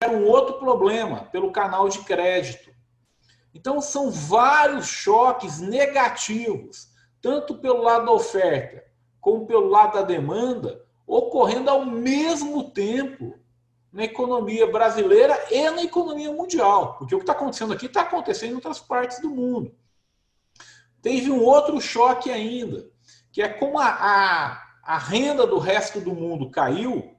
um outro problema pelo canal de crédito. Então, são vários choques negativos, tanto pelo lado da oferta como pelo lado da demanda, ocorrendo ao mesmo tempo na economia brasileira e na economia mundial. Porque o que está acontecendo aqui está acontecendo em outras partes do mundo. Teve um outro choque ainda, que é como a renda do resto do mundo caiu,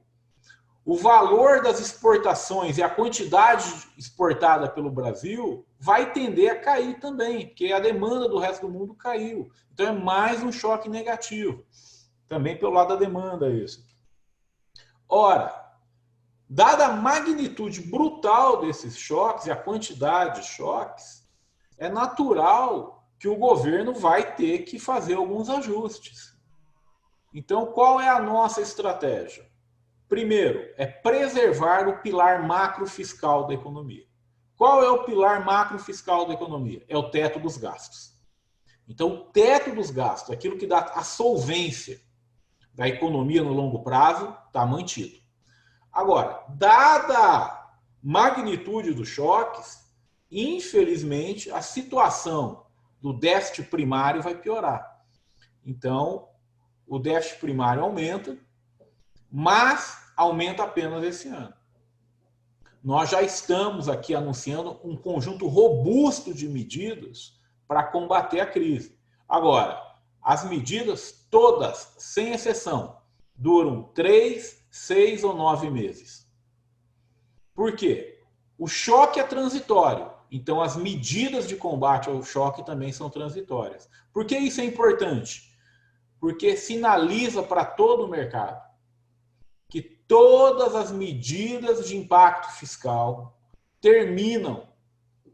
o valor das exportações e a quantidade exportada pelo Brasil vai tender a cair também, porque a demanda do resto do mundo caiu. Então é mais um choque negativo. Também pelo lado da demanda isso. Ora, dada a magnitude brutal desses choques e a quantidade de choques, é natural que o governo vai ter que fazer alguns ajustes. Então, qual é a nossa estratégia? Primeiro, é preservar o pilar macrofiscal da economia. Qual é o pilar macrofiscal da economia? É o teto dos gastos. Então, o teto dos gastos, aquilo que dá a solvência da economia no longo prazo, está mantido. Agora, dada a magnitude dos choques, infelizmente, a situação do déficit primário vai piorar. Então, o déficit primário aumenta, mas aumenta apenas esse ano. Nós já estamos aqui anunciando um conjunto robusto de medidas para combater a crise. Agora, as medidas todas, sem exceção, duram 3, 6 ou 9 meses. Por quê? O choque é transitório, então as medidas de combate ao choque também são transitórias. Por que isso é importante? Porque sinaliza para todo o mercado que todas as medidas de impacto fiscal terminam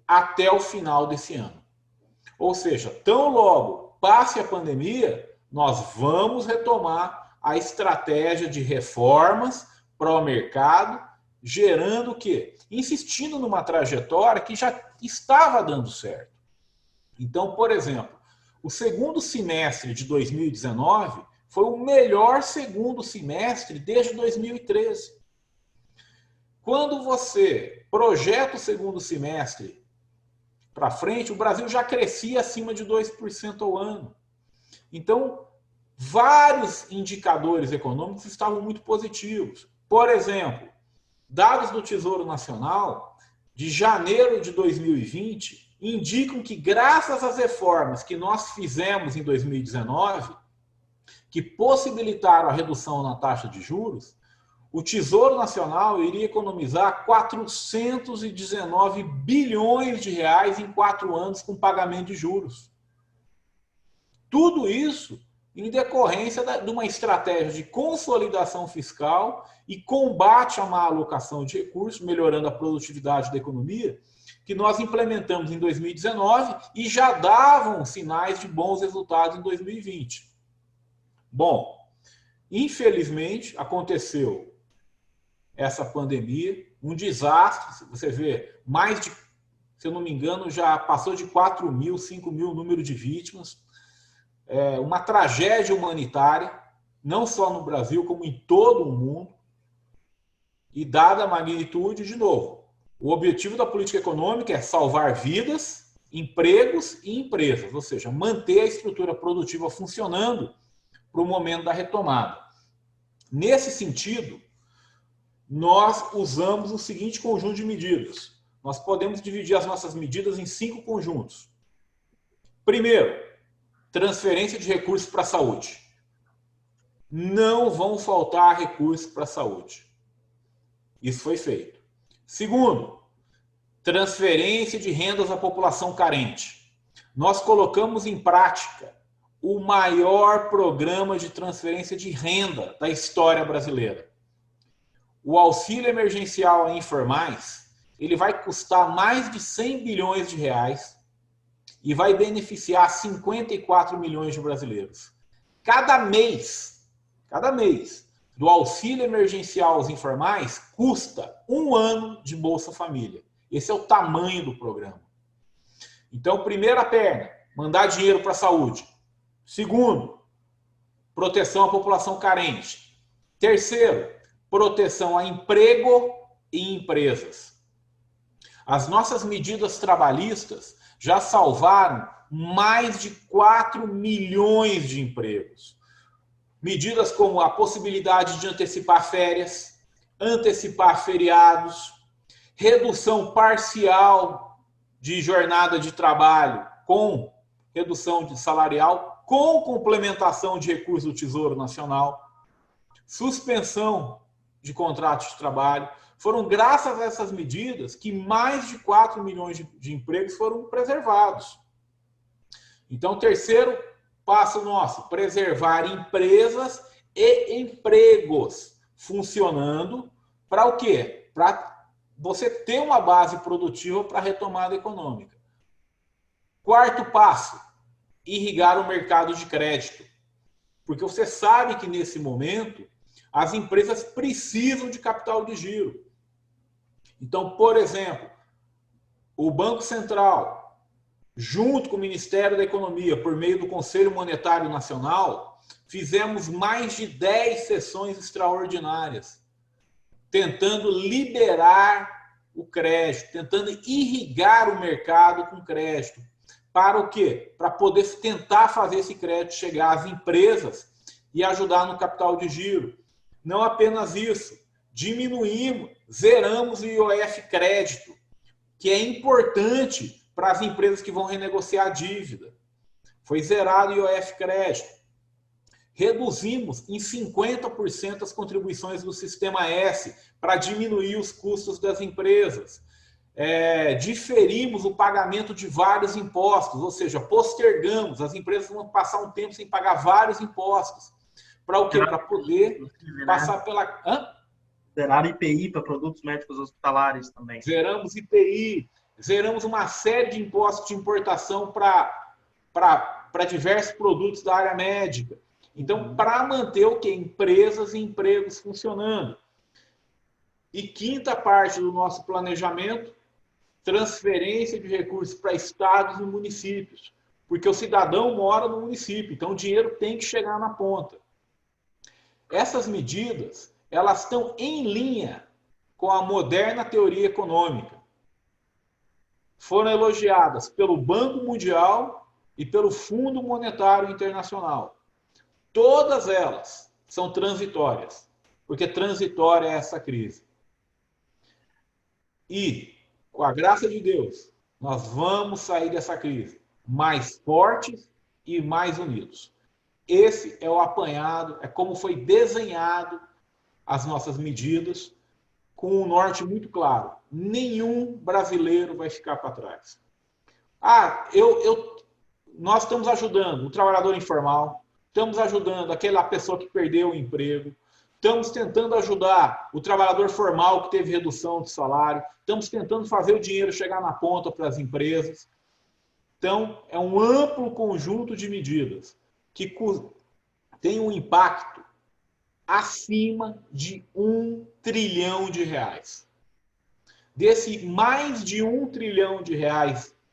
até o final desse ano. Ou seja, tão logo passe a pandemia, nós vamos retomar a estratégia de reformas para o mercado, gerando o quê? Insistindo numa trajetória que já estava dando certo. Então, por exemplo, o segundo semestre de 2019 foi o melhor segundo semestre desde 2013. Quando você projeta o segundo semestre para frente, o Brasil já crescia acima de 2% ao ano. Então, vários indicadores econômicos estavam muito positivos. Por exemplo, dados do Tesouro Nacional de janeiro de 2020 indicam que, graças às reformas que nós fizemos em 2019, que possibilitaram a redução na taxa de juros, o Tesouro Nacional iria economizar 419 bilhões de reais em 4 anos com pagamento de juros. Tudo isso em decorrência de uma estratégia de consolidação fiscal e combate à má alocação de recursos, melhorando a produtividade da economia, que nós implementamos em 2019 e já davam sinais de bons resultados em 2020. Bom, infelizmente aconteceu essa pandemia, um desastre. Você vê, mais de, se eu não me engano, já passou de 4 mil, 5 mil o número de vítimas. Uma tragédia humanitária, não só no Brasil, como em todo o mundo. E dada a magnitude, de novo, o objetivo da política econômica é salvar vidas, empregos e empresas, ou seja, manter a estrutura produtiva funcionando para o momento da retomada. Nesse sentido, nós usamos o seguinte conjunto de medidas. Nós podemos dividir as nossas medidas em 5 conjuntos. Primeiro, transferência de recursos para a saúde. Não vão faltar recursos para a saúde. Isso foi feito. Segundo, transferência de rendas à população carente. Nós colocamos em prática o maior programa de transferência de renda da história brasileira. O auxílio emergencial a informais, ele vai custar mais de 100 bilhões de reais e vai beneficiar 54 milhões de brasileiros. Cada mês do auxílio emergencial aos informais custa 1 ano de Bolsa Família. Esse é o tamanho do programa. Então, primeira perna, mandar dinheiro para a saúde. Segundo, proteção à população carente. Terceiro, proteção a emprego e empresas. As nossas medidas trabalhistas já salvaram mais de 4 milhões de empregos. Medidas como a possibilidade de antecipar férias, antecipar feriados, redução parcial de jornada de trabalho com redução de salarial, com complementação de recursos do Tesouro Nacional, suspensão de contratos de trabalho. Foram graças a essas medidas que mais de 4 milhões de empregos foram preservados. Então, terceiro passo nosso, preservar empresas e empregos funcionando para o quê? Para você ter uma base produtiva para a retomada econômica. Quarto passo, irrigar o mercado de crédito. Porque você sabe que nesse momento as empresas precisam de capital de giro. Então, por exemplo, o Banco Central, junto com o Ministério da Economia, por meio do Conselho Monetário Nacional, fizemos mais de 10 sessões extraordinárias, tentando liberar o crédito, tentando irrigar o mercado com crédito. Para o quê? Para poder tentar fazer esse crédito chegar às empresas e ajudar no capital de giro. Não apenas isso, diminuímos, zeramos o IOF crédito, que é importante para as empresas que vão renegociar a dívida. Foi zerado o IOF crédito. Reduzimos em 50% as contribuições do Sistema S para diminuir os custos das empresas. Diferimos o pagamento de vários impostos, ou seja, postergamos. As empresas vão passar um tempo sem pagar vários impostos. Para o quê? Para poder passar pela... Zerar IPI para produtos médicos hospitalares também. Zeramos IPI, zeramos uma série de impostos de importação para diversos produtos da área médica. Então, para manter o quê? Empresas e empregos funcionando. E quinta parte do nosso planejamento, transferência de recursos para estados e municípios. Porque o cidadão mora no município, então o dinheiro tem que chegar na ponta. Essas medidas, elas estão em linha com a moderna teoria econômica. Foram elogiadas pelo Banco Mundial e pelo Fundo Monetário Internacional. Todas elas são transitórias, porque transitória é essa crise. E, com a graça de Deus, nós vamos sair dessa crise mais fortes e mais unidos. Esse é o apanhado, é como foi desenhado as nossas medidas, com um norte muito claro. Nenhum brasileiro vai ficar para trás. Nós estamos ajudando o trabalhador informal, estamos ajudando aquela pessoa que perdeu o emprego, estamos tentando ajudar o trabalhador formal que teve redução de salário, estamos tentando fazer o dinheiro chegar na ponta para as empresas. Então, é um amplo conjunto de medidas que tem um impacto acima de R$1 trilhão. Desse mais de R$1 trilhão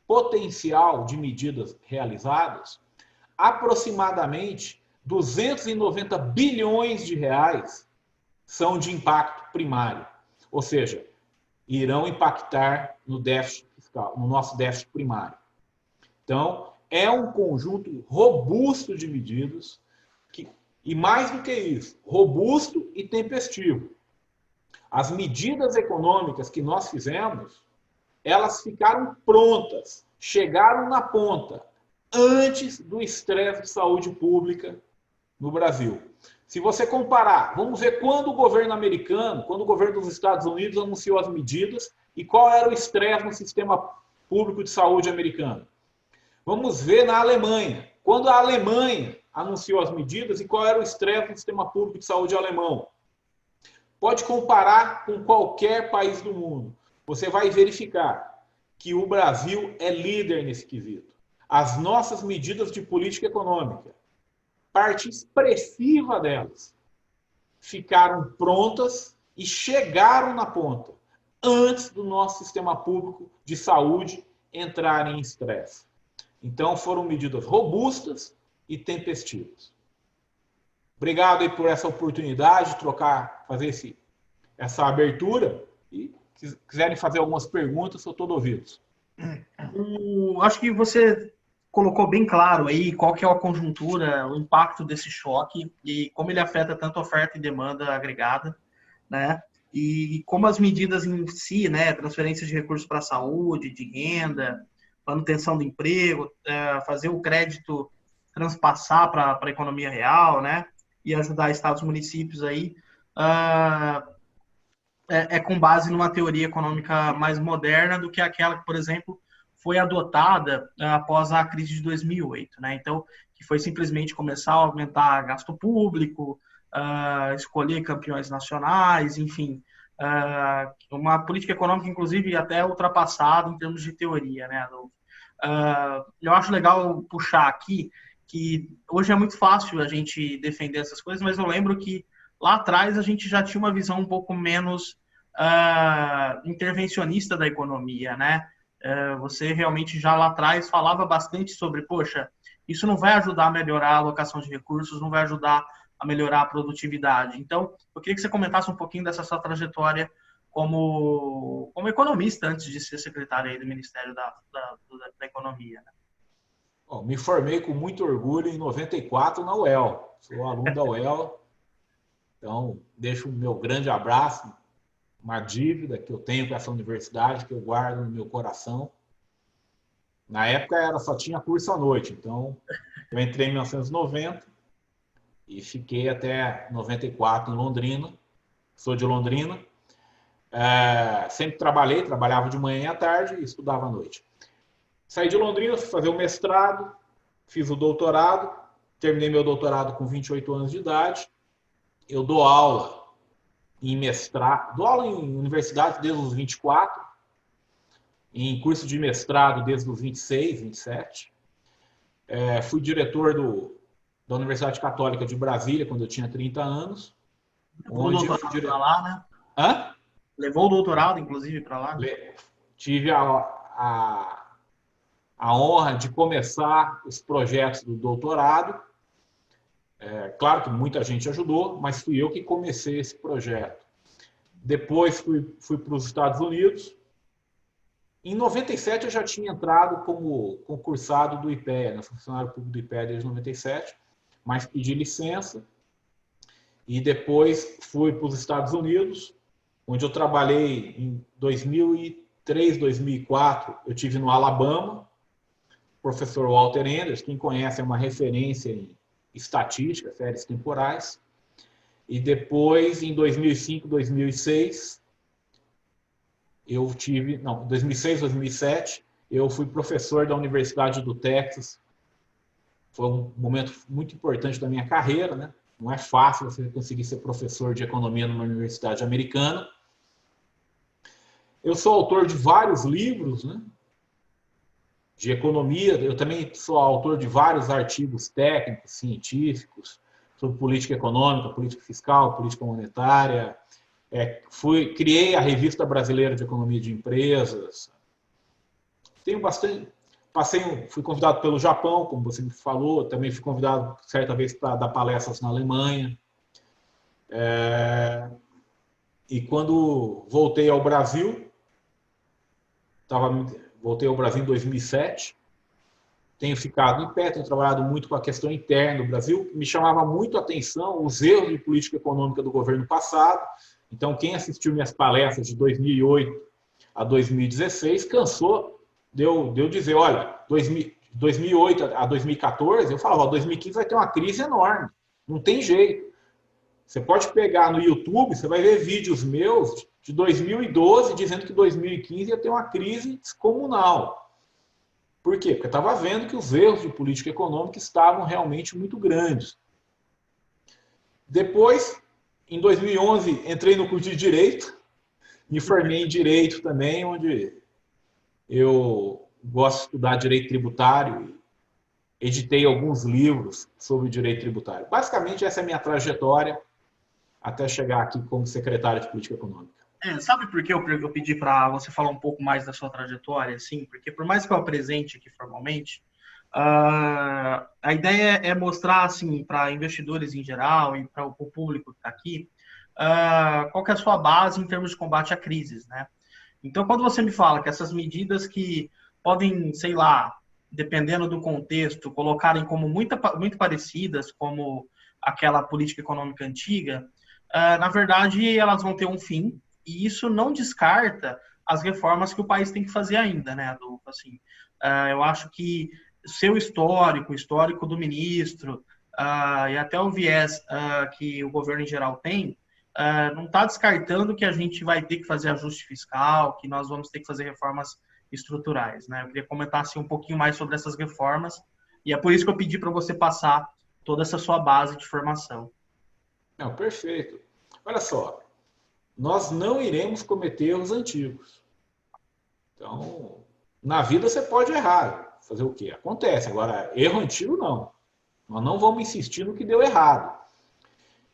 potencial de medidas realizadas, aproximadamente 290 bilhões de reais são de impacto primário, ou seja, irão impactar no déficit fiscal, no nosso déficit primário. Então, é um conjunto robusto de medidas e mais do que isso, robusto e tempestivo. As medidas econômicas que nós fizemos, elas ficaram prontas, chegaram na ponta, antes do estresse de saúde pública no Brasil. Se você comparar, vamos ver quando o governo americano, quando o governo dos Estados Unidos anunciou as medidas e qual era o estresse no sistema público de saúde americano. Vamos ver na Alemanha, quando a Alemanha anunciou as medidas e qual era o estresse no sistema público de saúde alemão. Pode comparar com qualquer país do mundo. Você vai verificar que o Brasil é líder nesse quesito. As nossas medidas de política econômica, parte expressiva delas, ficaram prontas e chegaram na ponta, antes do nosso sistema público de saúde entrar em estresse. Então, foram medidas robustas e tempestivas. Obrigado aí por essa oportunidade de fazer essa abertura. E quiserem fazer algumas perguntas, eu estou todo ouvidos. Acho que você colocou bem claro aí qual que é a conjuntura, o impacto desse choque e como ele afeta tanto a oferta e demanda agregada, né? E como as medidas em si, né, transferências de recursos para a saúde, de renda, manutenção do emprego, fazer o crédito transpassar para a economia real, né, e ajudar estados e municípios aí, com base numa teoria econômica mais moderna do que aquela que, por exemplo, foi adotada após a crise de 2008, né? Então, que foi simplesmente começar a aumentar gasto público, escolher campeões nacionais, enfim, uma política econômica, inclusive, até ultrapassada em termos de teoria, né, Adolfo? Eu acho legal puxar aqui que hoje é muito fácil a gente defender essas coisas, mas eu lembro que lá atrás a gente já tinha uma visão um pouco menos intervencionista da economia, né? Você realmente já lá atrás falava bastante sobre, poxa, isso não vai ajudar a melhorar a alocação de recursos, não vai ajudar a melhorar a produtividade. Então, eu queria que você comentasse um pouquinho dessa sua trajetória como economista antes de ser secretário aí do Ministério da Economia, né? Bom, me formei com muito orgulho em 94 na UEL. Sou aluno da UEL, então deixo o meu grande abraço, uma dívida que eu tenho com essa universidade, que eu guardo no meu coração. Na época só tinha curso à noite, então eu entrei em 1990 e fiquei até 94 em Londrina. Sou de Londrina. Sempre trabalhava de manhã e à tarde e estudava à noite. Saí de Londrina, fui fazer o mestrado, fiz o doutorado, terminei meu doutorado com 28 anos de idade. Eu dou aula em mestrado, dou aula em universidade desde os 24, em curso de mestrado desde os 26, 27. Fui diretor da Universidade Católica de Brasília quando eu tinha 30 anos. Levou o doutorado para lá, né? Hã? Levou o doutorado, inclusive, para lá? Né? Tive a honra de começar os projetos do doutorado. Claro que muita gente ajudou, mas fui eu que comecei esse projeto. Depois fui para os Estados Unidos. Em 97 eu já tinha entrado como concursado do IPEA, né? Funcionário público do IPEA desde 97, mas pedi licença. E depois fui para os Estados Unidos, onde eu trabalhei em 2003, 2004. Eu tive no Alabama, o professor Walter Enders, quem conhece é uma referência em estatística, séries temporais. E depois, em 2005, 2006, 2006, 2007, eu fui professor da Universidade do Texas. Foi um momento muito importante da minha carreira, né? Não é fácil você conseguir ser professor de economia numa universidade americana. Eu sou autor de vários livros, né, de economia. Eu também sou autor de vários artigos técnicos, científicos, sobre política econômica, política fiscal, política monetária. Criei a Revista Brasileira de Economia de Empresas. Tenho bastante... Fui convidado pelo Japão, como você me falou, também fui convidado certa vez para dar palestras na Alemanha. E quando voltei ao Brasil, voltei ao Brasil em 2007, tenho ficado em pé, tenho trabalhado muito com a questão interna do Brasil. Me chamava muito a atenção os erros de política econômica do governo passado. Então, quem assistiu minhas palestras de 2008 a 2016 cansou de eu dizer, olha, 2008 a 2014, eu falava, 2015 vai ter uma crise enorme, não tem jeito. Você pode pegar no YouTube, você vai ver vídeos meus de 2012 dizendo que 2015 ia ter uma crise descomunal. Por quê? Porque eu estava vendo que os erros de política econômica estavam realmente muito grandes. Depois, em 2011, entrei no curso de Direito, me formei em Direito também, onde eu gosto de estudar Direito Tributário, editei alguns livros sobre Direito Tributário. Basicamente, essa é a minha trajetória até chegar aqui como secretário de Política Econômica. Sabe por que eu pedi para você falar um pouco mais da sua trajetória? Assim, porque por mais que eu apresente aqui formalmente, a ideia é mostrar assim, para investidores em geral e para o público que está aqui, qual que é a sua base em termos de combate a crises, né? Então, quando você me fala que essas medidas que podem, sei lá, dependendo do contexto, colocarem como muito parecidas como aquela política econômica antiga, na verdade, elas vão ter um fim, e isso não descarta as reformas que o país tem que fazer ainda, né, Adolfo? Assim, eu acho que seu histórico, o histórico do ministro, e até o viés que o governo em geral tem, não está descartando que a gente vai ter que fazer ajuste fiscal, que nós vamos ter que fazer reformas estruturais, né? Eu queria comentar assim, um pouquinho mais sobre essas reformas, e é por isso que eu pedi para você passar toda essa sua base de formação. Não, perfeito. Olha só, nós não iremos cometer erros antigos. Então, na vida você pode errar. Fazer o quê? Acontece. Agora, erro antigo não. Nós não vamos insistir no que deu errado.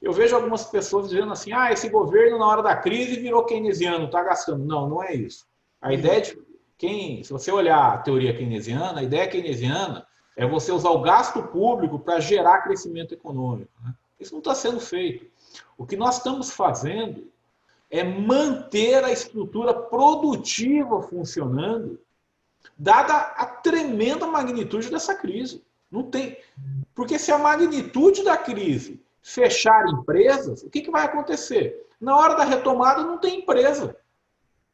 Eu vejo algumas pessoas dizendo assim, esse governo na hora da crise virou keynesiano, está gastando. Não, não é isso. A ideia de se você olhar a teoria keynesiana, a ideia keynesiana é você usar o gasto público para gerar crescimento econômico, né? Isso não está sendo feito. O que nós estamos fazendo é manter a estrutura produtiva funcionando, dada a tremenda magnitude dessa crise. Não tem. Porque se a magnitude da crise fechar empresas, o que vai acontecer? Na hora da retomada não tem empresa.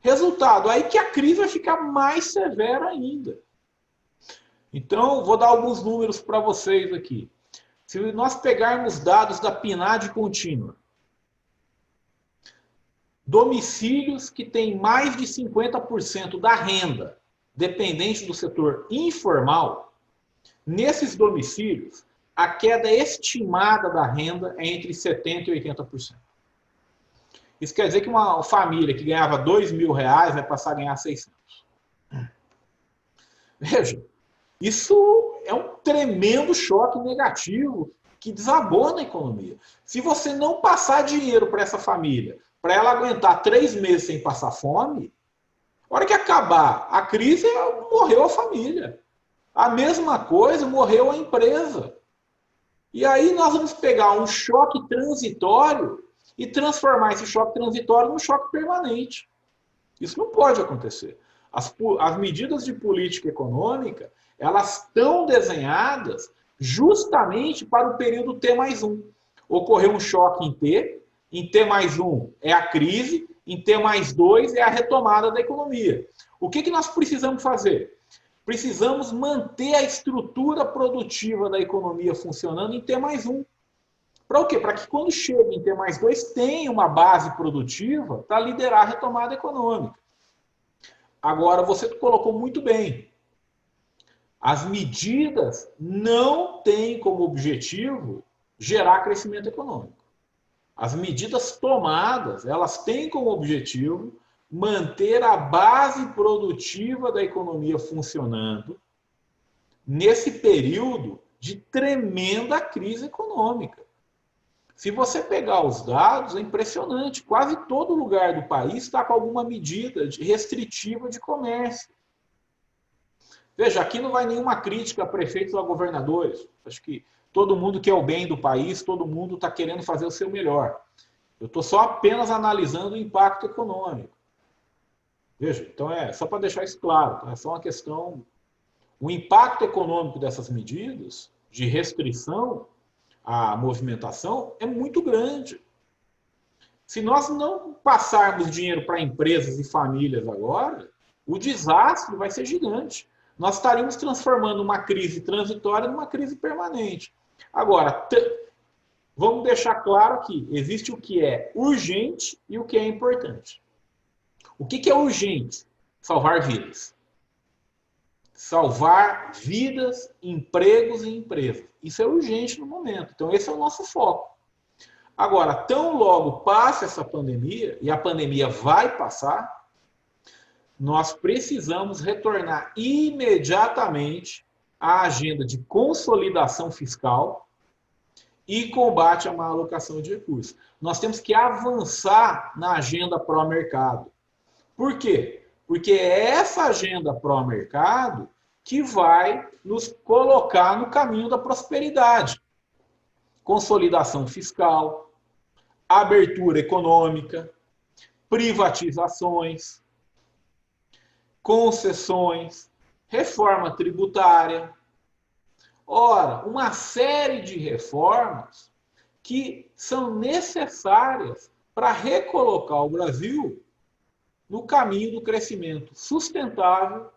Resultado, aí que a crise vai ficar mais severa ainda. Então, vou dar alguns números para vocês aqui. Se nós pegarmos dados da PNAD contínua, domicílios que têm mais de 50% da renda dependente do setor informal, nesses domicílios, a queda estimada da renda é entre 70% e 80%. Isso quer dizer que uma família que ganhava R$2.000 vai passar a ganhar 600. Veja, isso é um tremendo choque negativo que desabou na economia. Se você não passar dinheiro para essa família, para ela aguentar 3 meses sem passar fome, na hora que acabar a crise, morreu a família. A mesma coisa, morreu a empresa. E aí nós vamos pegar um choque transitório e transformar esse choque transitório num choque permanente. Isso não pode acontecer. As medidas de política econômica, elas estão desenhadas justamente para o período T+1. Ocorreu um choque em T+1 é a crise, em T+2 é a retomada da economia. O que nós precisamos fazer? Precisamos manter a estrutura produtiva da economia funcionando em T+1. Para o quê? Para que quando chegue em T+2 tenha uma base produtiva para liderar a retomada econômica. Agora, você colocou muito bem. As medidas não têm como objetivo gerar crescimento econômico. As medidas tomadas, elas têm como objetivo manter a base produtiva da economia funcionando nesse período de tremenda crise econômica. Se você pegar os dados, é impressionante. Quase todo lugar do país está com alguma medida restritiva de comércio. Veja, aqui não vai nenhuma crítica a prefeitos ou a governadores. Acho que todo mundo quer o bem do país, todo mundo está querendo fazer o seu melhor. Eu estou só apenas analisando o impacto econômico. Veja, então é só para deixar isso claro, tá? É só uma questão. O impacto econômico dessas medidas de restrição à movimentação é muito grande. Se nós não passarmos dinheiro para empresas e famílias agora, o desastre vai ser gigante. Nós estaríamos transformando uma crise transitória numa crise permanente. Agora, vamos deixar claro aqui, existe o que é urgente e o que é importante. O que é urgente? Salvar vidas. Salvar vidas, empregos e empresas. Isso é urgente no momento. Então, esse é o nosso foco. Agora, tão logo passe essa pandemia, e a pandemia vai passar, nós precisamos retornar imediatamente à agenda de consolidação fiscal e combate à má alocação de recursos. Nós temos que avançar na agenda pró-mercado. Por quê? Porque é essa agenda pró-mercado que vai nos colocar no caminho da prosperidade. Consolidação fiscal, abertura econômica, privatizações, concessões, reforma tributária. Ora, uma série de reformas que são necessárias para recolocar o Brasil no caminho do crescimento sustentável,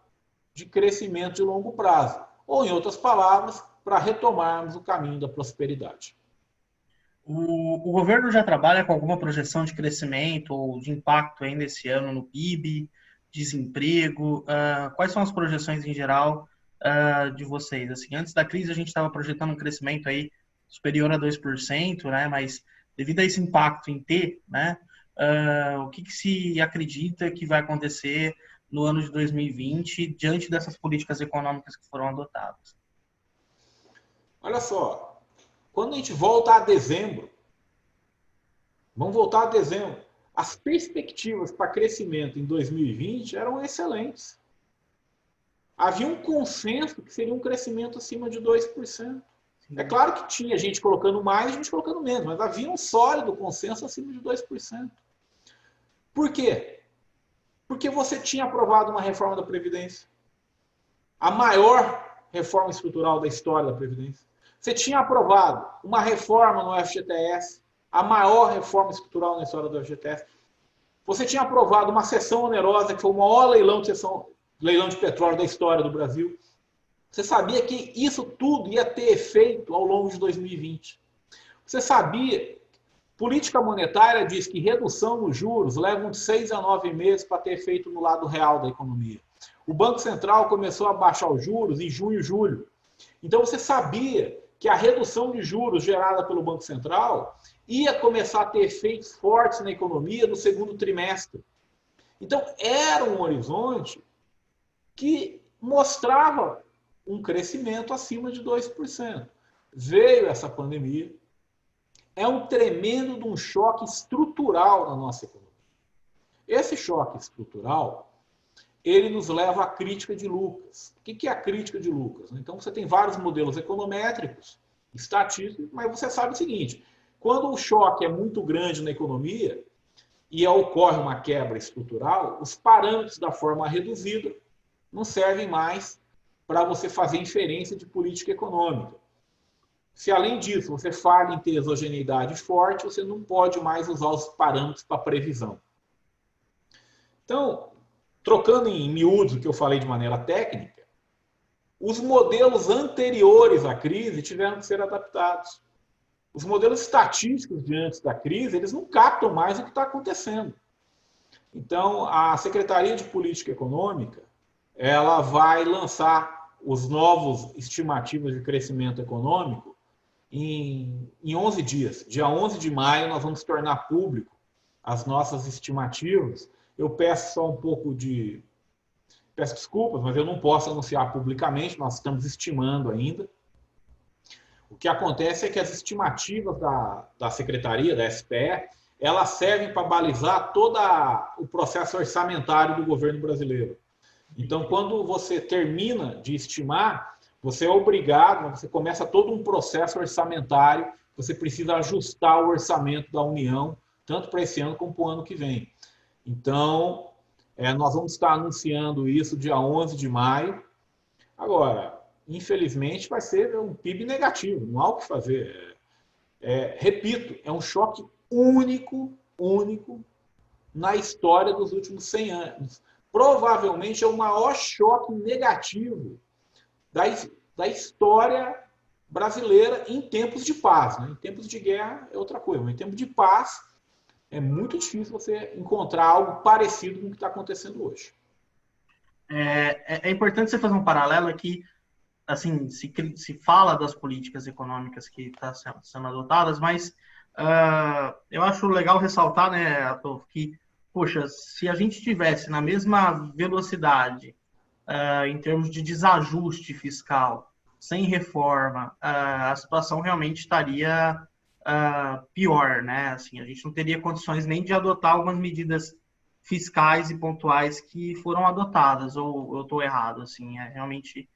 de crescimento de longo prazo. Ou, em outras palavras, para retomarmos o caminho da prosperidade. O governo já trabalha com alguma projeção de crescimento ou de impacto ainda esse ano no PIB, desemprego? Quais são as projeções em geral de vocês? Assim, antes da crise a gente estava projetando um crescimento aí superior a 2%, né? Mas devido a esse impacto em T, né? O que se acredita que vai acontecer no ano de 2020 diante dessas políticas econômicas que foram adotadas? Olha só, quando a gente volta a dezembro, vamos voltar a dezembro, as perspectivas para crescimento em 2020 eram excelentes. Havia um consenso que seria um crescimento acima de 2%. É claro que tinha gente colocando mais e gente colocando menos, mas havia um sólido consenso acima de 2%. Por quê? Porque você tinha aprovado uma reforma da Previdência. A maior reforma estrutural da história da Previdência. Você tinha aprovado uma reforma no FGTS, a maior reforma estrutural na história do FGTS. Você tinha aprovado uma cessão onerosa, que foi o maior leilão de petróleo da história do Brasil. Você sabia que isso tudo ia ter efeito ao longo de 2020. Você sabia, política monetária diz que redução nos juros leva de 6 a 9 meses para ter efeito no lado real da economia. O Banco Central começou a baixar os juros em junho e julho. Então você sabia que a redução de juros gerada pelo Banco Central ia começar a ter efeitos fortes na economia no segundo trimestre. Então, era um horizonte que mostrava um crescimento acima de 2%. Veio essa pandemia, é um tremendo de um choque estrutural na nossa economia. Esse choque estrutural, ele nos leva à crítica de Lucas. O que é a crítica de Lucas? Então, você tem vários modelos econométricos, estatísticos, mas você sabe o seguinte, quando o choque é muito grande na economia e ocorre uma quebra estrutural, os parâmetros da forma reduzida não servem mais para você fazer inferência de política econômica. Se, além disso, você falha em ter exogeneidade forte, você não pode mais usar os parâmetros para previsão. Então, trocando em miúdos o que eu falei de maneira técnica, os modelos anteriores à crise tiveram que ser adaptados. Os modelos estatísticos de antes da crise, eles não captam mais o que está acontecendo. Então, a Secretaria de Política Econômica, ela vai lançar os novos estimativas de crescimento econômico em 11 dias. Dia 11 de maio, nós vamos tornar público as nossas estimativas. Eu peço só um pouco de... Peço desculpas, mas eu não posso anunciar publicamente, nós estamos estimando ainda. O que acontece é que as estimativas da Secretaria, da SPE, elas servem para balizar todo o processo orçamentário do governo brasileiro. Então, quando você termina de estimar, você é obrigado, você começa todo um processo orçamentário, você precisa ajustar o orçamento da União, tanto para esse ano como para o ano que vem. Então, nós vamos estar anunciando isso dia 11 de maio. Agora, infelizmente, vai ser um PIB negativo, não há o que fazer. Repito, é um choque único na história dos últimos 100 anos. Provavelmente é o maior choque negativo da história brasileira em tempos de paz. Né? Em tempos de guerra é outra coisa, mas em tempos de paz é muito difícil você encontrar algo parecido com o que está acontecendo hoje. É importante você fazer um paralelo aqui. Assim, se fala das políticas econômicas que estão sendo adotadas, mas eu acho legal ressaltar, né, Adolfo, que, poxa, se a gente tivesse na mesma velocidade em termos de desajuste fiscal, sem reforma, a situação realmente estaria pior, né? Assim, a gente não teria condições nem de adotar algumas medidas fiscais e pontuais que foram adotadas, ou eu estou errado, assim, realmente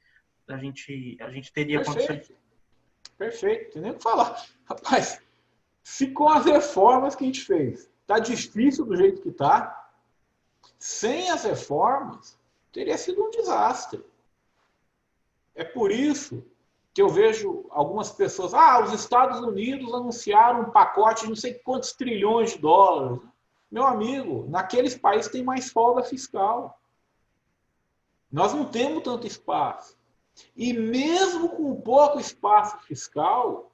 a gente teria condições. Perfeito, tem nem o que falar. Rapaz, Se com as reformas que a gente fez, está difícil do jeito que está, sem as reformas, teria sido um desastre. É por isso que eu vejo algumas pessoas, os Estados Unidos anunciaram um pacote de não sei quantos trilhões de dólares. Meu amigo, naqueles países tem mais folga fiscal. Nós não temos tanto espaço. E mesmo com pouco espaço fiscal,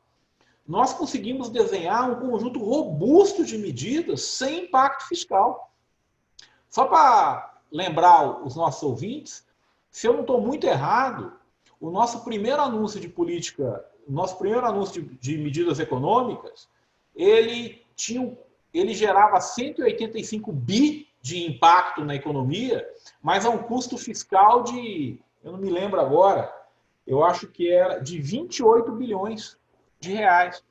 nós conseguimos desenhar um conjunto robusto de medidas sem impacto fiscal. Só para lembrar os nossos ouvintes, se eu não estou muito errado, o nosso primeiro anúncio de política, o nosso primeiro anúncio de medidas econômicas, ele gerava 185 bi de impacto na economia, mas a um custo fiscal de, eu não me lembro agora, eu acho que era de 28 bilhões de reais.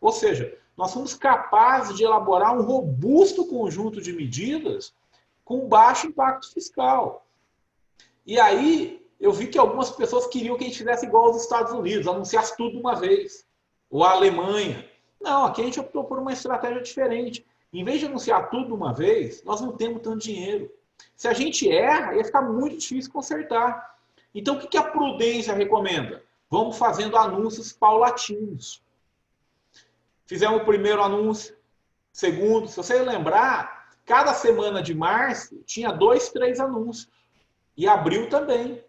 Ou seja, nós somos capazes de elaborar um robusto conjunto de medidas com baixo impacto fiscal. E aí eu vi que algumas pessoas queriam que a gente fizesse igual aos Estados Unidos, anunciasse tudo de uma vez. Ou a Alemanha. Não, aqui a gente optou por uma estratégia diferente. Em vez de anunciar tudo de uma vez, nós não temos tanto dinheiro. Se a gente erra, ia ficar muito difícil consertar. Então, o que a prudência recomenda? Vamos fazendo anúncios paulatinos. Fizemos o primeiro anúncio, segundo. Se você lembrar, cada semana de março tinha 2, 3 anúncios. E abril também.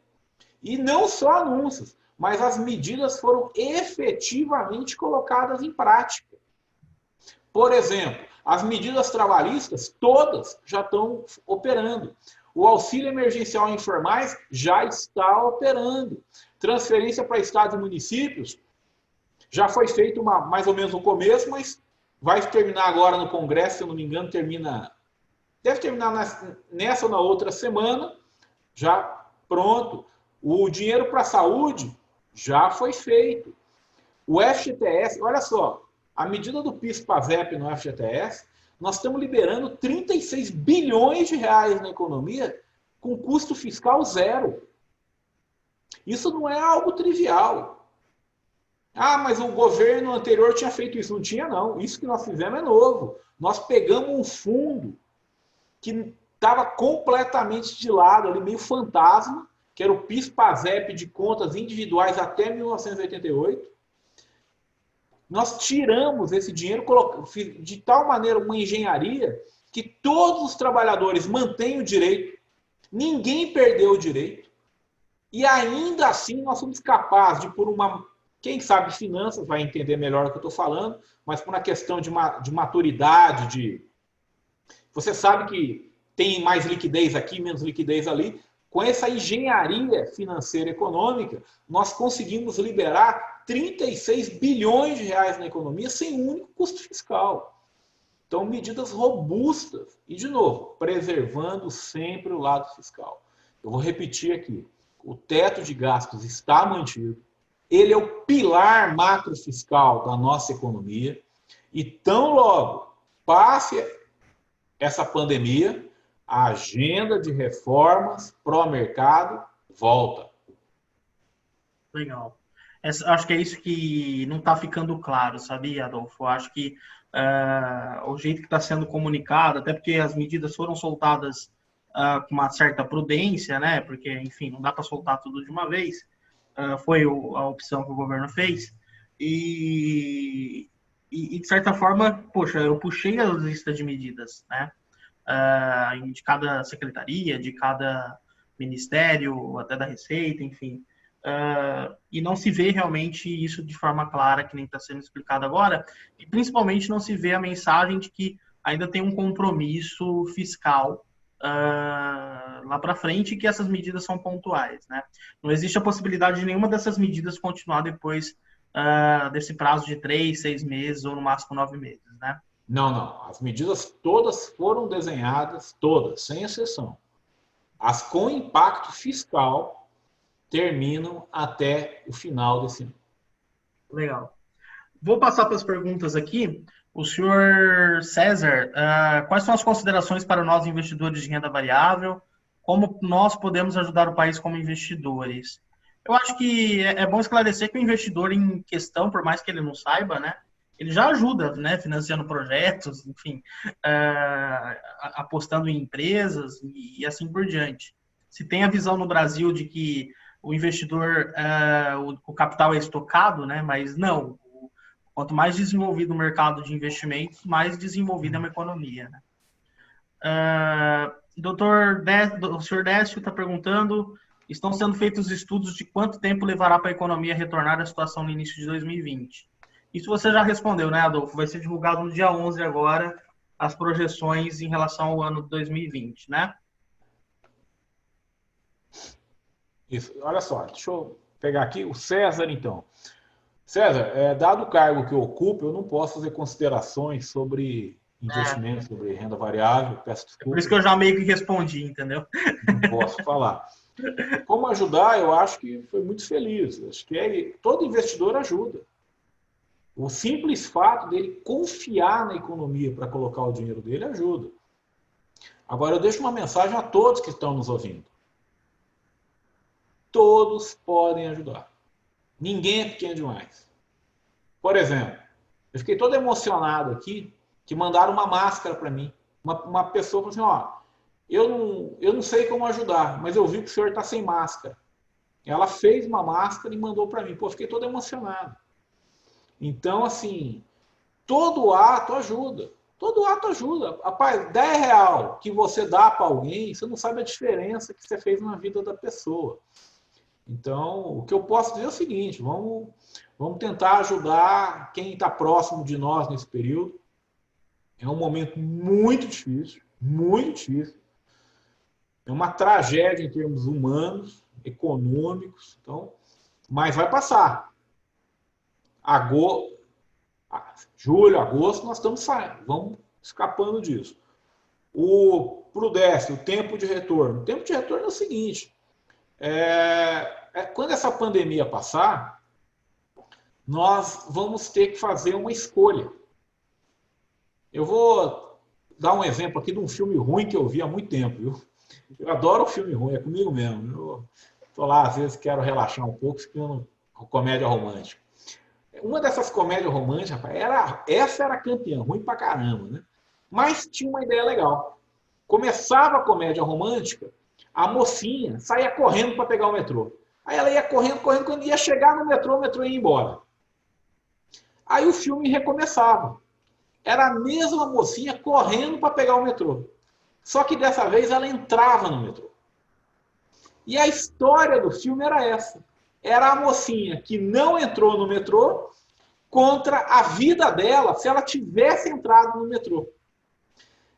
E não só anúncios, mas as medidas foram efetivamente colocadas em prática. Por exemplo, as medidas trabalhistas, todas já estão operando. O auxílio emergencial informais já está operando. Transferência para estados e municípios já foi feito mais ou menos no começo, mas vai terminar agora no Congresso, se eu não me engano, deve terminar nessa ou na outra semana, já pronto. O dinheiro para a saúde já foi feito. O FGTS, olha só, a medida do PIS/PASEP no FGTS, nós estamos liberando 36 bilhões de reais na economia com custo fiscal zero. Isso não é algo trivial. Mas o governo anterior tinha feito isso. Não tinha, não. Isso que nós fizemos é novo. Nós pegamos um fundo que estava completamente de lado, ali, meio fantasma, que era o PIS/PASEP de contas individuais até 1988. Nós tiramos esse dinheiro de tal maneira uma engenharia que todos os trabalhadores mantêm o direito, ninguém perdeu o direito, e ainda assim nós somos capazes de, quem sabe finanças vai entender melhor o que eu estou falando, mas por uma questão de maturidade, você sabe que tem mais liquidez aqui, menos liquidez ali. Com essa engenharia financeira econômica, nós conseguimos liberar 36 bilhões de reais na economia sem um único custo fiscal. Então, medidas robustas. E, de novo, preservando sempre o lado fiscal. Eu vou repetir aqui. O teto de gastos está mantido. Ele é o pilar macrofiscal da nossa economia. E tão logo passe essa pandemia, a agenda de reformas pró-mercado volta. Legal. Acho que é isso que não está ficando claro, sabia, Adolfo? Acho que o jeito que está sendo comunicado, até porque as medidas foram soltadas com uma certa prudência, né? Porque, enfim, não dá para soltar tudo de uma vez. Foi a opção que o governo fez. E, de certa forma, poxa, eu puxei a lista de medidas, né? De cada secretaria, de cada ministério, até da Receita, enfim. E não se vê realmente isso de forma clara, que nem está sendo explicado agora, e principalmente não se vê a mensagem de que ainda tem um compromisso fiscal lá para frente, e que essas medidas são pontuais, né? Não existe a possibilidade de nenhuma dessas medidas continuar depois desse prazo de 3, 6 meses ou no máximo 9 meses, né? Não. As medidas todas foram desenhadas, todas, sem exceção. As com impacto fiscal terminam até o final desse ano. Legal. Vou passar para as perguntas aqui. O senhor César, quais são as considerações para nós investidores de renda variável? Como nós podemos ajudar o país como investidores? Eu acho que é bom esclarecer que o investidor em questão, por mais que ele não saiba, né, ele já ajuda, né, financiando projetos, enfim, apostando em empresas e assim por diante. Se tem a visão no Brasil de que o investidor, o capital é estocado, né, mas não. Quanto mais desenvolvido o mercado de investimentos, mais desenvolvida é uma economia, né? O senhor Décio está perguntando, estão sendo feitos estudos de quanto tempo levará para a economia retornar à situação no início de 2020? Isso você já respondeu, né, Adolfo? Vai ser divulgado no dia 11 agora, as projeções em relação ao ano de 2020, né? Isso. Olha só, deixa eu pegar aqui o César, então. César, dado o cargo que eu ocupo, eu não posso fazer considerações sobre investimento, sobre renda variável, peço Por isso desculpas. que eu já meio que respondi, entendeu? Não posso falar. Como ajudar, eu acho que foi muito feliz. Acho que todo investidor ajuda. O simples fato dele confiar na economia para colocar o dinheiro dele ajuda. Agora, eu deixo uma mensagem a todos que estão nos ouvindo. Todos podem ajudar. Ninguém é pequeno demais. Por exemplo, eu fiquei todo emocionado aqui que mandaram uma máscara para mim. Uma pessoa falou assim, ó, eu não sei como ajudar, mas eu vi que o senhor está sem máscara. Ela fez uma máscara e mandou para mim. Pô, fiquei todo emocionado. Então, assim, todo ato ajuda. Todo ato ajuda. Rapaz, 10 real que você dá para alguém, você não sabe a diferença que você fez na vida da pessoa. Então, o que eu posso dizer é o seguinte, vamos tentar ajudar quem está próximo de nós nesse período. É um momento muito difícil, muito difícil. É uma tragédia em termos humanos, econômicos, então, mas vai passar. Julho, agosto, nós estamos saindo, vamos escapando disso. Pro Décio, o tempo de retorno. O tempo de retorno é o seguinte, quando essa pandemia passar, nós vamos ter que fazer uma escolha. Eu vou dar um exemplo aqui de um filme ruim que eu vi há muito tempo, viu? Eu adoro filme ruim, é comigo mesmo. Eu tô lá, às vezes quero relaxar um pouco, ficando com comédia romântica. Uma dessas comédias românticas, rapaz, essa era campeã, ruim pra caramba, né? Mas tinha uma ideia legal. Começava a comédia romântica, a mocinha saía correndo para pegar o metrô. Aí ela ia correndo, quando ia chegar no metrô, o metrô ia embora. Aí o filme recomeçava. Era a mesma mocinha correndo para pegar o metrô. Só que dessa vez ela entrava no metrô. E a história do filme era essa. Era a mocinha que não entrou no metrô contra a vida dela se ela tivesse entrado no metrô.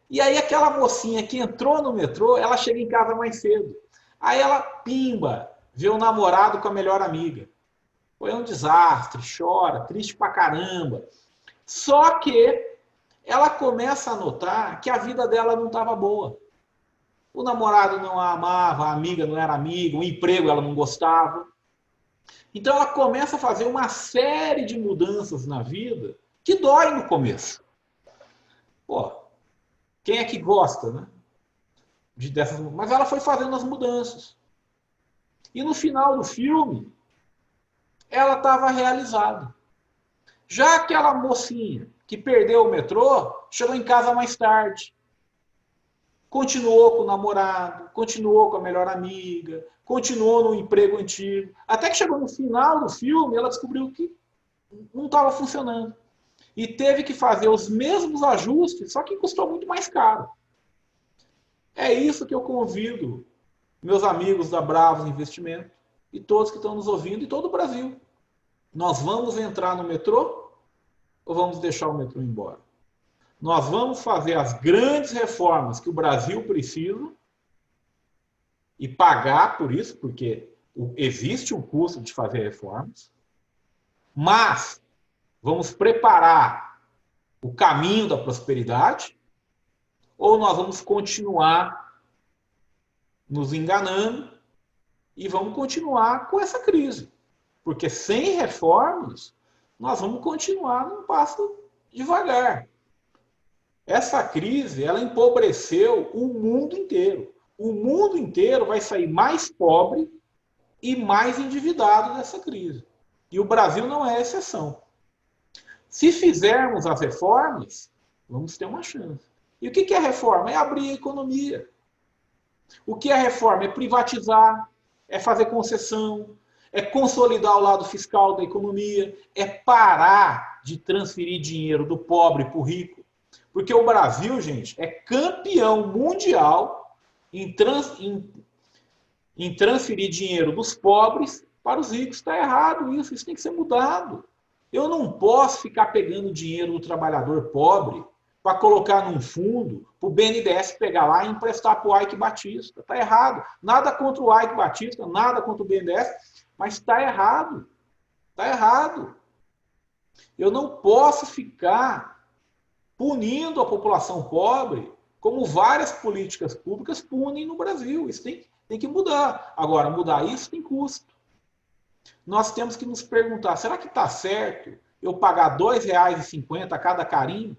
E aí aquela mocinha que entrou no metrô, ela chega em casa mais cedo. Aí ela, pimba, vê o namorado com a melhor amiga. Foi um desastre, chora, triste pra caramba. Só que ela começa a notar que a vida dela não estava boa. O namorado não a amava, a amiga não era amiga, o emprego ela não gostava. Então ela começa a fazer uma série de mudanças na vida que dói no começo. Pô, quem é que gosta, né? Dessas, mas ela foi fazendo as mudanças. E no final do filme, ela estava realizada. Já aquela mocinha que perdeu o metrô, chegou em casa mais tarde. Continuou com o namorado, continuou com a melhor amiga, continuou no emprego antigo. Até que chegou no final do filme, ela descobriu que não estava funcionando. E teve que fazer os mesmos ajustes, só que custou muito mais caro. É isso que eu convido meus amigos da Bravos Investimentos e todos que estão nos ouvindo e todo o Brasil. Nós vamos entrar no metrô ou vamos deixar o metrô embora? Nós vamos fazer as grandes reformas que o Brasil precisa e pagar por isso, porque existe um custo de fazer reformas, mas vamos preparar o caminho da prosperidade ou nós vamos continuar nos enganando e vamos continuar com essa crise. Porque sem reformas, nós vamos continuar num passo devagar. Essa crise, ela empobreceu o mundo inteiro. O mundo inteiro vai sair mais pobre e mais endividado dessa crise. E o Brasil não é exceção. Se fizermos as reformas, vamos ter uma chance. E o que é reforma? É abrir a economia. O que é reforma? É privatizar, é fazer concessão, é consolidar o lado fiscal da economia, é parar de transferir dinheiro do pobre para o rico. Porque o Brasil, gente, é campeão mundial em transferir dinheiro dos pobres para os ricos. Está errado isso, isso tem que ser mudado. Eu não posso ficar pegando dinheiro do trabalhador pobre para colocar num fundo, para o BNDES pegar lá e emprestar para o Ike Batista. Está errado. Nada contra o Ike Batista, nada contra o BNDES, mas está errado. Está errado. Eu não posso ficar punindo a população pobre como várias políticas públicas punem no Brasil. Isso tem que mudar. Agora, mudar isso tem custo. Nós temos que nos perguntar, será que está certo eu pagar R$ 2,50 a cada carimbo?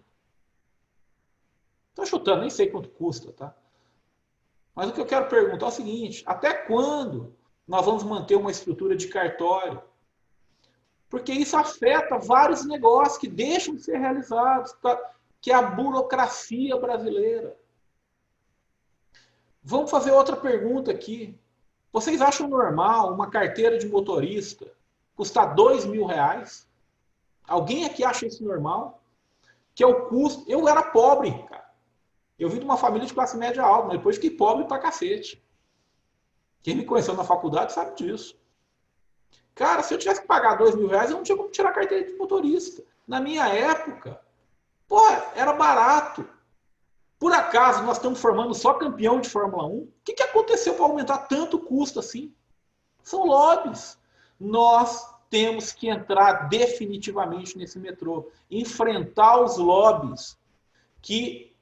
Estou chutando, nem sei quanto custa, tá? Mas o que eu quero perguntar é o seguinte, até quando nós vamos manter uma estrutura de cartório? Porque isso afeta vários negócios que deixam de ser realizados, que é a burocracia brasileira. Vamos fazer outra pergunta aqui. Vocês acham normal uma carteira de motorista custar R$ 2.000? Alguém aqui acha isso normal? Que é o custo... Eu era pobre, cara. Eu vim de uma família de classe média alta, mas depois fiquei pobre pra cacete. Quem me conheceu na faculdade sabe disso. Cara, se eu tivesse que pagar R$ 2.000, eu não tinha como tirar a carteira de motorista. Na minha época, pô, era barato. Por acaso, nós estamos formando só campeão de Fórmula 1? O que aconteceu para aumentar tanto o custo assim? São lobbies. Nós temos que entrar definitivamente nesse metrô. Enfrentar os lobbies que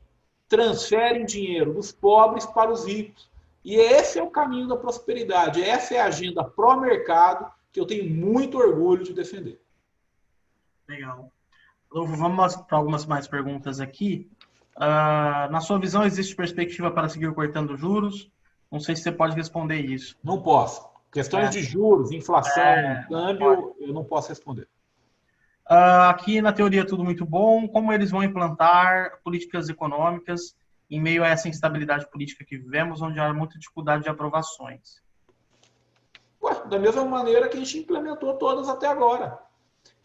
transferem dinheiro dos pobres para os ricos. E esse é o caminho da prosperidade. Essa é a agenda pró-mercado que eu tenho muito orgulho de defender. Legal. Vamos para algumas mais perguntas aqui. Na sua visão, existe perspectiva para seguir cortando juros? Não sei se você pode responder isso. Não posso. Questões de juros, inflação, câmbio, eu não posso responder. Aqui, na teoria, tudo muito bom. Como eles vão implantar políticas econômicas em meio a essa instabilidade política que vivemos, onde há muita dificuldade de aprovações? Da mesma maneira que a gente implementou todas até agora.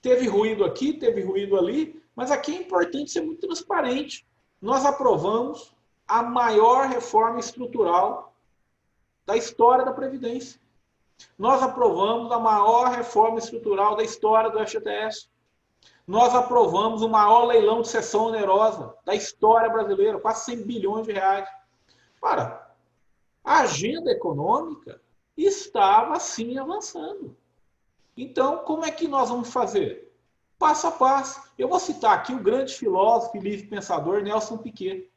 Teve ruído aqui, teve ruído ali, mas aqui é importante ser muito transparente. Nós aprovamos a maior reforma estrutural da história da Previdência. Nós aprovamos a maior reforma estrutural da história do FGTS. Nós aprovamos o maior leilão de cessão onerosa da história brasileira, quase 100 bilhões de reais. Para, a agenda econômica estava sim avançando. Então, como é que nós vamos fazer? Passo a passo. Eu vou citar aqui o grande filósofo e livre pensador Nelson Piquet.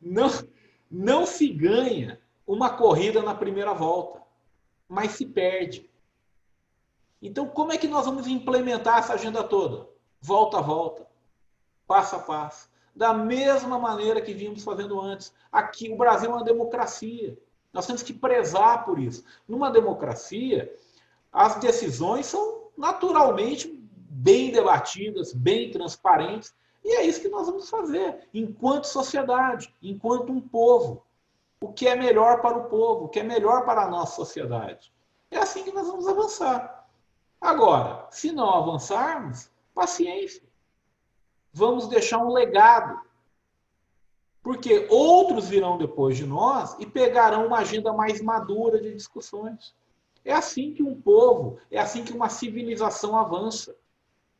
Não se ganha uma corrida na primeira volta, mas se perde. Então, como é que nós vamos implementar essa agenda toda? Volta a volta, passo a passo. Da mesma maneira que vimos fazendo antes. Aqui, o Brasil é uma democracia. Nós temos que prezar por isso. Numa democracia, as decisões são naturalmente bem debatidas, bem transparentes, e é isso que nós vamos fazer, enquanto sociedade, enquanto um povo. O que é melhor para o povo, o que é melhor para a nossa sociedade. É assim que nós vamos avançar. Agora, se não avançarmos, paciência. Vamos deixar um legado. Porque outros virão depois de nós e pegarão uma agenda mais madura de discussões. É assim que um povo, é assim que uma civilização avança.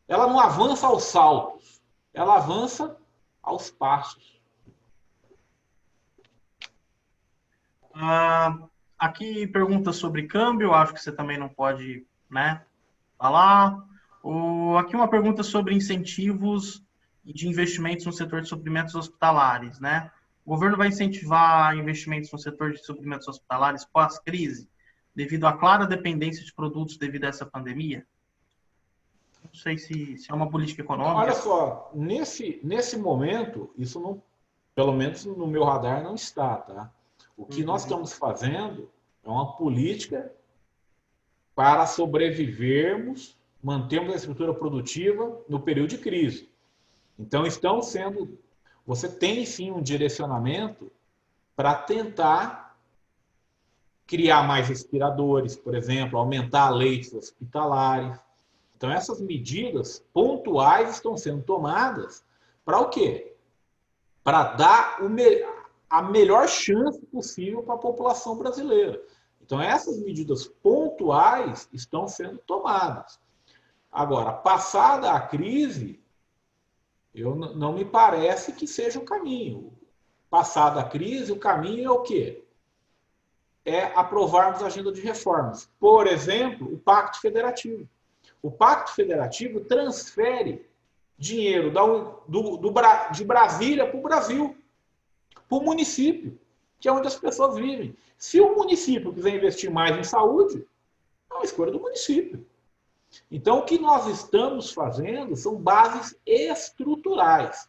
Ela não avança aos saltos, ela avança aos passos. Aqui pergunta sobre câmbio, acho que você também não pode, falar. Aqui uma pergunta sobre incentivos de investimentos no setor de suprimentos hospitalares, O governo vai incentivar investimentos no setor de suprimentos hospitalares pós-crise, devido à clara dependência de produtos devido a essa pandemia? Não sei se é uma política econômica. Olha só, nesse momento, isso não, pelo menos no meu radar, não está, tá? O que nós estamos fazendo é uma política para sobrevivermos mantemos a estrutura produtiva no período de crise. Então, você tem sim um direcionamento para tentar criar mais respiradores, por exemplo, aumentar leitos hospitalares. Então, essas medidas pontuais estão sendo tomadas para o quê? Para dar a melhor chance possível para a população brasileira. Então, essas medidas pontuais estão sendo tomadas. Agora, passada a crise, não me parece que seja o caminho. Passada a crise, o caminho é o quê? É aprovarmos a agenda de reformas. Por exemplo, o Pacto Federativo. O Pacto Federativo transfere dinheiro de Brasília para o Brasil, para o município, que é onde as pessoas vivem. Se o município quiser investir mais em saúde, é uma escolha do município. Então, o que nós estamos fazendo são bases estruturais.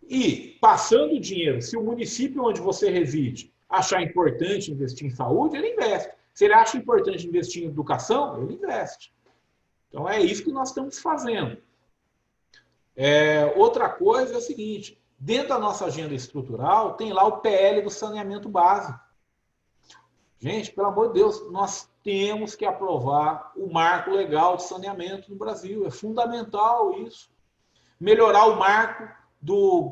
E, passando o dinheiro, se o município onde você reside achar importante investir em saúde, ele investe. Se ele acha importante investir em educação, ele investe. Então, é isso que nós estamos fazendo. Outra coisa é o seguinte, dentro da nossa agenda estrutural, tem lá o PL do saneamento básico. Gente, pelo amor de Deus, nós temos que aprovar o marco legal de saneamento no Brasil. É fundamental isso. Melhorar o marco do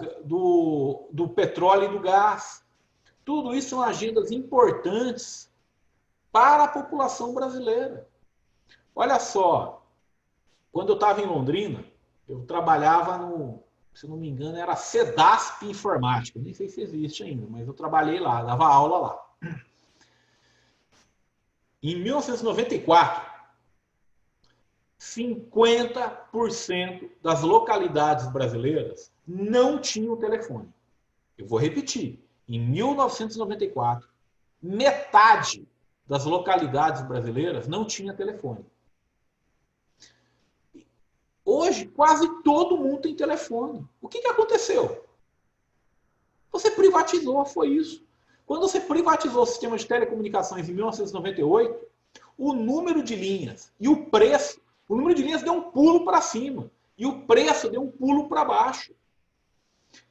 petróleo e do gás. Tudo isso são agendas importantes para a população brasileira. Olha só, quando eu estava em Londrina, eu trabalhava se não me engano, era Sedasp Informática. Nem sei se existe ainda, mas eu trabalhei lá, dava aula lá. Em 1994, 50% das localidades brasileiras não tinham telefone. Eu vou repetir. Em 1994, metade das localidades brasileiras não tinha telefone. Hoje, quase todo mundo tem telefone. O que aconteceu? Você privatizou, foi isso. Quando você privatizou o sistema de telecomunicações em 1998, o número de linhas e o preço, o número de linhas deu um pulo para cima e o preço deu um pulo para baixo.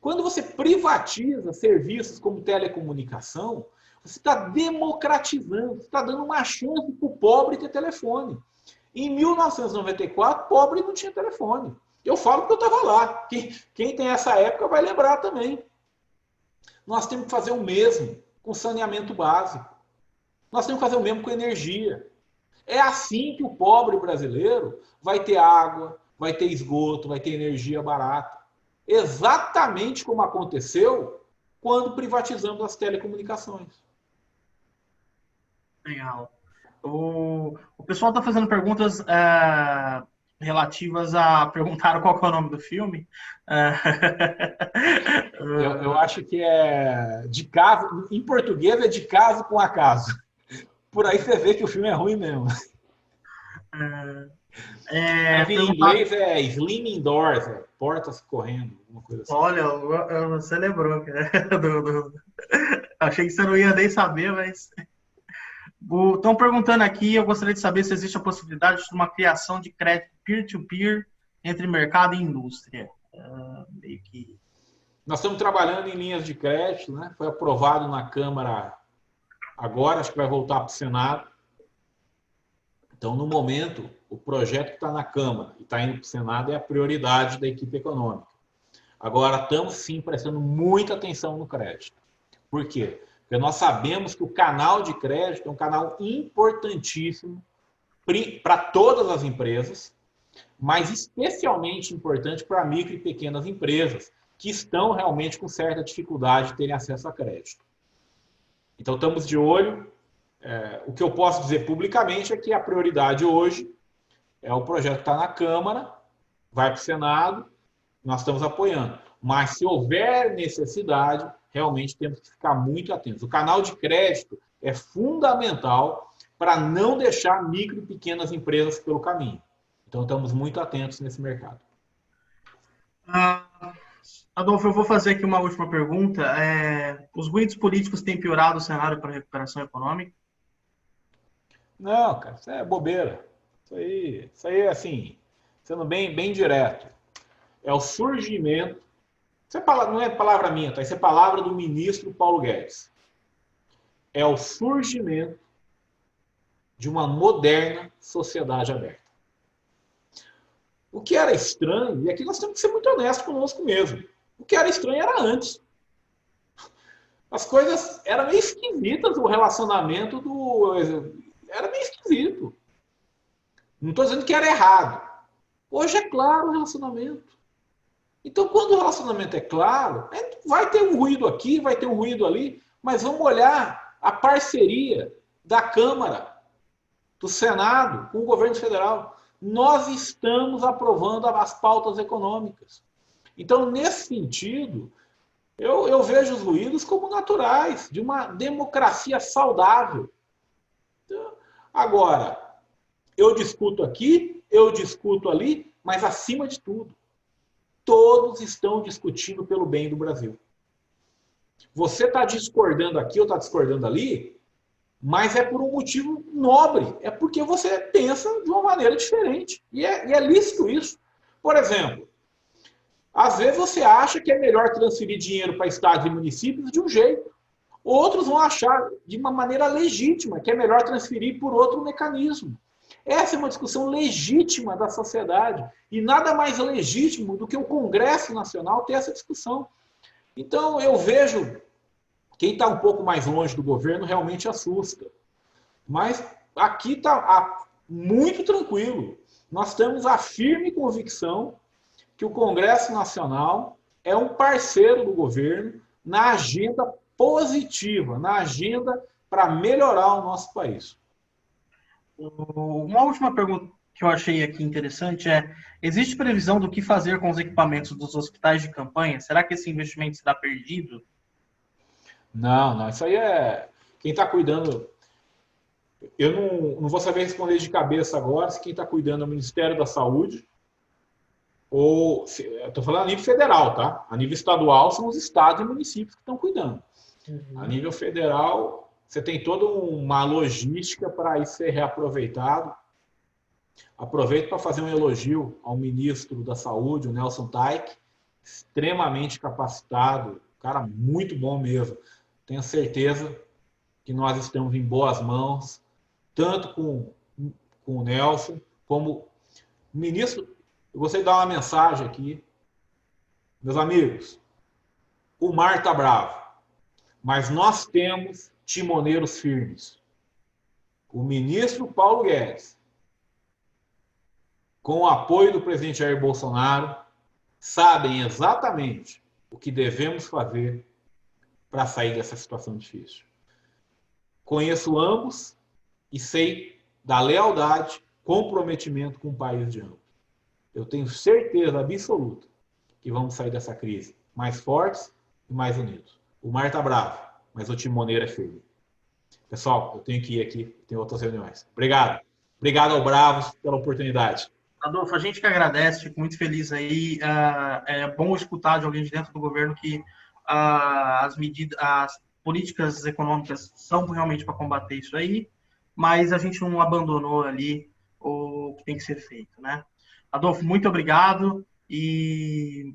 Quando você privatiza serviços como telecomunicação, você está democratizando, você está dando uma chance para o pobre ter telefone. Em 1994, pobre não tinha telefone. Eu falo porque eu estava lá. Quem tem essa época vai lembrar também. Nós temos que fazer o mesmo com saneamento básico. Nós temos que fazer o mesmo com energia. É assim que o pobre brasileiro vai ter água, vai ter esgoto, vai ter energia barata. Exatamente como aconteceu quando privatizamos as telecomunicações. Legal. O pessoal está fazendo perguntas relativas a... Perguntaram qual que é o nome do filme. Eu acho que é de caso... Em português é De Caso com Acaso. Por aí você vê que o filme é ruim mesmo. Em inglês é Slamming Doors, portas correndo, alguma coisa assim. Olha, você lembrou. Achei que você não ia nem saber, mas... Estão perguntando aqui, eu gostaria de saber se existe a possibilidade de uma criação de crédito peer-to-peer entre mercado e indústria. Meio que... Nós estamos trabalhando em linhas de crédito, né? Foi aprovado na Câmara agora, acho que vai voltar para o Senado. Então, no momento, o projeto que está na Câmara e está indo para o Senado é a prioridade da equipe econômica. Agora, estamos sim prestando muita atenção no crédito. Por quê? Porque nós sabemos que o canal de crédito é um canal importantíssimo para todas as empresas, mas especialmente importante para micro e pequenas empresas, que estão realmente com certa dificuldade de terem acesso a crédito. Então, estamos de olho. O que eu posso dizer publicamente é que a prioridade hoje é o projeto que está na Câmara, vai para o Senado, nós estamos apoiando. Mas se houver necessidade, realmente temos que ficar muito atentos. O canal de crédito é fundamental para não deixar micro e pequenas empresas pelo caminho. Então, estamos muito atentos nesse mercado. Adolfo, eu vou fazer aqui uma última pergunta. Os ruídos políticos têm piorado o cenário para a recuperação econômica? Não, cara, isso é bobeira. Isso aí é assim, sendo bem direto. É o surgimento. Isso não é palavra minha, tá? Isso é palavra do ministro Paulo Guedes. É o surgimento de uma moderna sociedade aberta. O que era estranho, e aqui nós temos que ser muito honestos conosco mesmo, o que era estranho era antes. As coisas eram meio esquisitas, o relacionamento era meio esquisito. Não estou dizendo que era errado. Hoje é claro o relacionamento. Então, quando o relacionamento é claro, vai ter um ruído aqui, vai ter um ruído ali, mas vamos olhar a parceria da Câmara, do Senado, com o governo federal. Nós estamos aprovando as pautas econômicas. Então, nesse sentido, eu vejo os ruídos como naturais, de uma democracia saudável. Então, agora, eu discuto aqui, eu discuto ali, mas acima de tudo, todos estão discutindo pelo bem do Brasil. Você está discordando aqui ou está discordando ali, mas é por um motivo nobre. É porque você pensa de uma maneira diferente. E é lícito isso. Por exemplo, às vezes você acha que é melhor transferir dinheiro para estados e municípios de um jeito. Outros vão achar de uma maneira legítima que é melhor transferir por outro mecanismo. Essa é uma discussão legítima da sociedade. E nada mais legítimo do que o Congresso Nacional ter essa discussão. Então, eu vejo quem está um pouco mais longe do governo realmente assusta. Mas aqui está muito tranquilo. Nós temos a firme convicção que o Congresso Nacional é um parceiro do governo na agenda positiva, na agenda para melhorar o nosso país. Uma última pergunta que eu achei aqui interessante existe previsão do que fazer com os equipamentos dos hospitais de campanha? Será que esse investimento está perdido? Não, isso aí é... Quem está cuidando... Eu não vou saber responder de cabeça agora se quem está cuidando é o Ministério da Saúde ou... Estou falando a nível federal, tá? A nível estadual são os estados e municípios que estão cuidando. Uhum. A nível federal, você tem toda uma logística para isso ser reaproveitado. Aproveito para fazer um elogio ao ministro da Saúde, o Nelson Taik, extremamente capacitado, cara muito bom mesmo. Tenho certeza que nós estamos em boas mãos, tanto com o Nelson, como o ministro. Eu gostaria de dar uma mensagem aqui. Meus amigos, o mar está bravo, mas nós temos timoneiros firmes. O ministro Paulo Guedes, com o apoio do presidente Jair Bolsonaro, sabem exatamente o que devemos fazer para sair dessa situação difícil. Conheço ambos e sei da lealdade, comprometimento com o país de ambos. Eu tenho certeza absoluta que vamos sair dessa crise mais fortes e mais unidos. O mar está bravo, mas o timoneiro é firme. Pessoal, eu tenho que ir aqui, tenho outras reuniões. Obrigado. Obrigado ao Bravos pela oportunidade. Adolfo, a gente que agradece, fico muito feliz aí. É bom escutar de alguém de dentro do governo que as políticas econômicas são realmente para combater isso aí, mas a gente não abandonou ali o que tem que ser feito, né? Adolfo, muito obrigado e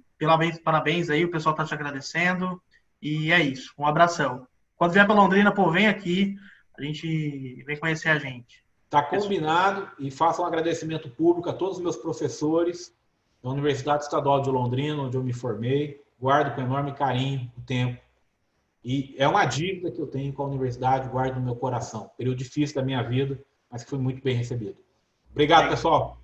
parabéns aí, o pessoal está te agradecendo e é isso, um abração. Quando vier para Londrina, pô, vem aqui, a gente vem conhecer a gente. Está combinado e faço um agradecimento público a todos os meus professores da Universidade Estadual de Londrina, onde eu me formei. Guardo com enorme carinho o tempo. E é uma dívida que eu tenho com a universidade, guardo no meu coração. Período difícil da minha vida, mas que foi muito bem recebido. Obrigado, pessoal.